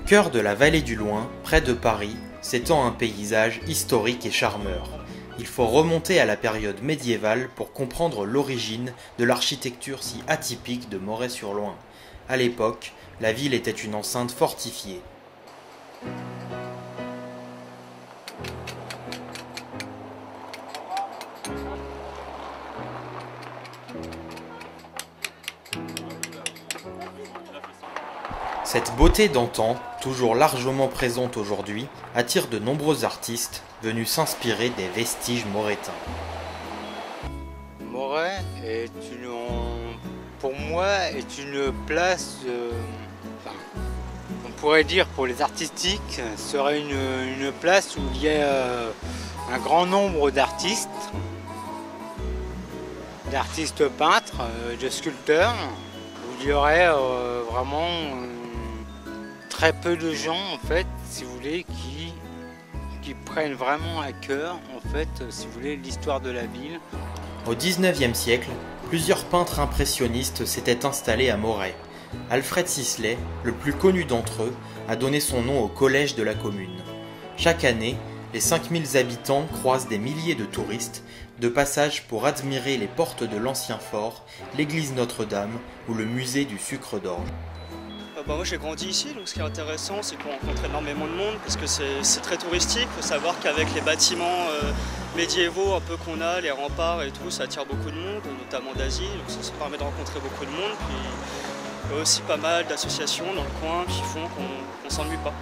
cœur de la vallée du Loing, près de Paris, s'étend un paysage historique et charmeur. Il faut remonter à la période médiévale pour comprendre l'origine de l'architecture si atypique de Moret-sur-Loing. À l'époque, la ville était une enceinte fortifiée. Cette beauté d'antan, toujours largement présente aujourd'hui, attire de nombreux artistes venus s'inspirer des vestiges morétains. Moret pour moi, est une place, on pourrait dire pour les artistiques, serait une place où il y a un grand nombre d'artistes peintres, de sculpteurs, où il y aurait vraiment très peu de gens en fait, si vous voulez, qui prennent vraiment à cœur en fait, si vous voulez, l'histoire de la ville. Au XIXe siècle, plusieurs peintres impressionnistes s'étaient installés à Moret. Alfred Sisley, le plus connu d'entre eux, a donné son nom au collège de la commune. Chaque année, les 5000 habitants croisent des milliers de touristes, de passage pour admirer les portes de l'ancien fort, l'église Notre-Dame ou le musée du sucre d'orge. Moi j'ai grandi ici, donc ce qui est intéressant c'est qu'on rencontre énormément de monde parce que c'est très touristique. Il faut savoir qu'avec les bâtiments médiévaux un peu qu'on a, les remparts et tout, ça attire beaucoup de monde, notamment d'Asie, donc ça permet de rencontrer beaucoup de monde. Puis il y a aussi pas mal d'associations dans le coin qui font qu'on s'ennuie pas.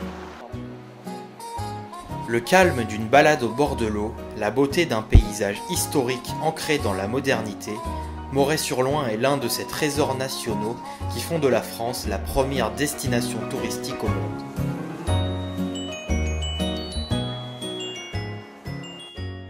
Le calme d'une balade au bord de l'eau, la beauté d'un paysage historique ancré dans la modernité, Moret-sur-Loing est l'un de ces trésors nationaux qui font de la France la première destination touristique au monde.